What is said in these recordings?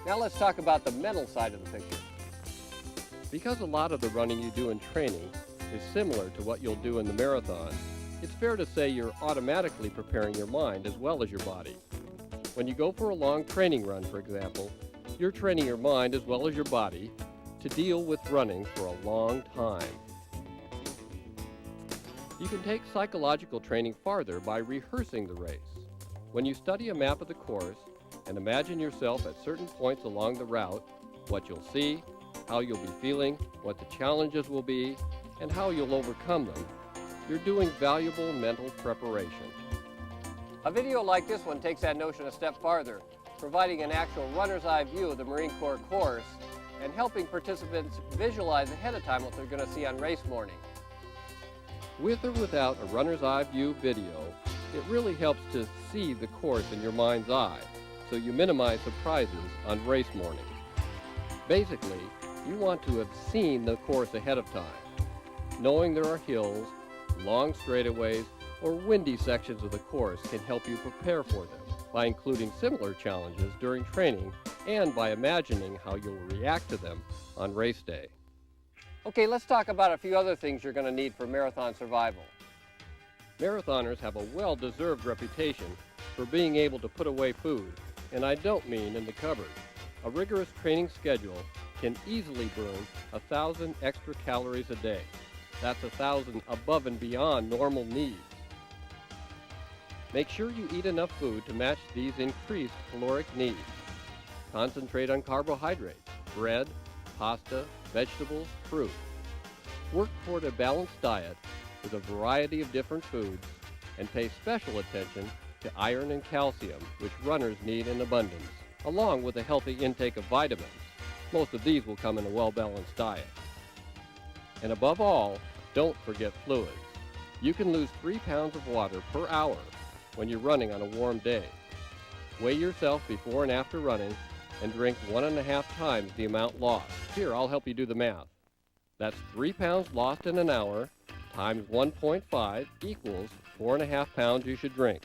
Now let's talk about the mental side of the picture. Because a lot of the running you do in training is similar to what you'll do in the marathon, it's fair to say you're automatically preparing your mind as well as your body. When you go for a long training run, for example, you're training your mind as well as your body to deal with running for a long time. You can take psychological training farther by rehearsing the race. When you study a map of the course and imagine yourself at certain points along the route, what you'll see, how you'll be feeling, what the challenges will be, and how you'll overcome them, you're doing valuable mental preparation. A video like this one takes that notion a step farther, providing an actual runner's eye view of the Marine Corps course and helping participants visualize ahead of time what they're going to see on race morning. With or without a runner's eye view video, it really helps to see the course in your mind's eye, so you minimize surprises on race morning. Basically, you want to have seen the course ahead of time, knowing there are hills, long straightaways, or windy sections of the course can help you prepare for them by including similar challenges during training and by imagining how you'll react to them on race day. Okay, let's talk about a few other things you're going to need for marathon survival. Marathoners have a well-deserved reputation for being able to put away food, and I don't mean in the cupboard. A rigorous training schedule can easily burn 1,000 extra calories a day. That's 1,000 above and beyond normal needs. Make sure you eat enough food to match these increased caloric needs. Concentrate on carbohydrates, bread, pasta, vegetables, fruit. Work toward a balanced diet with a variety of different foods and pay special attention to iron and calcium, which runners need in abundance, along with a healthy intake of vitamins. Most of these will come in a well-balanced diet. And above all, don't forget fluids. You can lose 3 pounds of water per hour when you're running on a warm day. Weigh yourself before and after running and drink 1.5 times the amount lost. Here, I'll help you do the math. That's 3 pounds lost in an hour times 1.5 equals 4.5 pounds you should drink.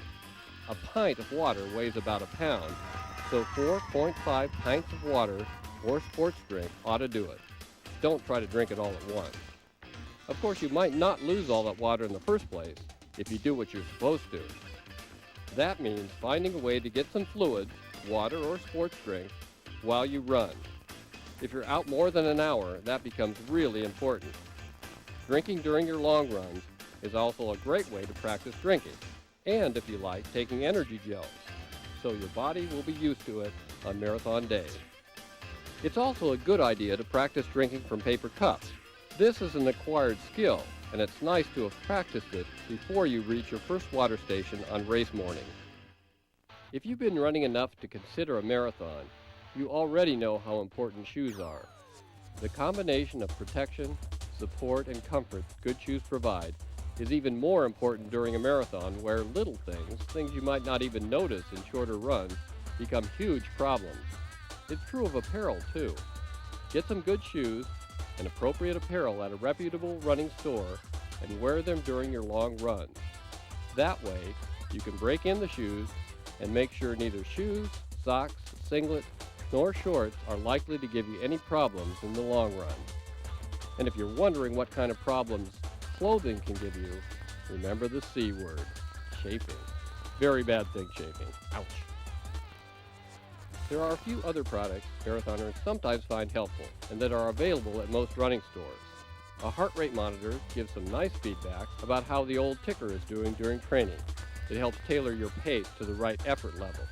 A pint of water weighs about a pound, so 4.5 pints of water or sports drink ought to do it. Don't try to drink it all at once. Of course, you might not lose all that water in the first place if you do what you're supposed to. That means finding a way to get some fluids, water or sports drink, while you run. If you're out more than an hour, that becomes really important. Drinking during your long runs is also a great way to practice drinking, and if you like, taking energy gels, so your body will be used to it on marathon day. It's also a good idea to practice drinking from paper cups. This is an acquired skill, and it's nice to have practiced it before you reach your first water station on race morning. If you've been running enough to consider a marathon, you already know how important shoes are. The combination of protection, support, and comfort good shoes provide is even more important during a marathon where little things you might not even notice in shorter runs, become huge problems. It's true of apparel too. Get some good shoes and appropriate apparel at a reputable running store and wear them during your long runs. That way, you can break in the shoes and make sure neither shoes, socks, singlet, nor shorts are likely to give you any problems in the long run. And if you're wondering what kind of problems clothing can give you, remember the C word, chafing. Very bad thing, chafing. Ouch. There are a few other products marathoners sometimes find helpful and that are available at most running stores. A heart rate monitor gives some nice feedback about how the old ticker is doing during training. It helps tailor your pace to the right effort level.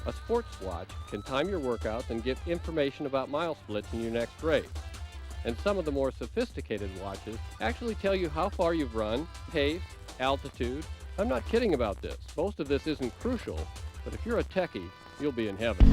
A sports watch can time your workouts and give information about mile splits in your next race. And some of the more sophisticated watches actually tell you how far you've run, pace, altitude. I'm not kidding about this. Most of this isn't crucial, but if you're a techie, you'll be in heaven.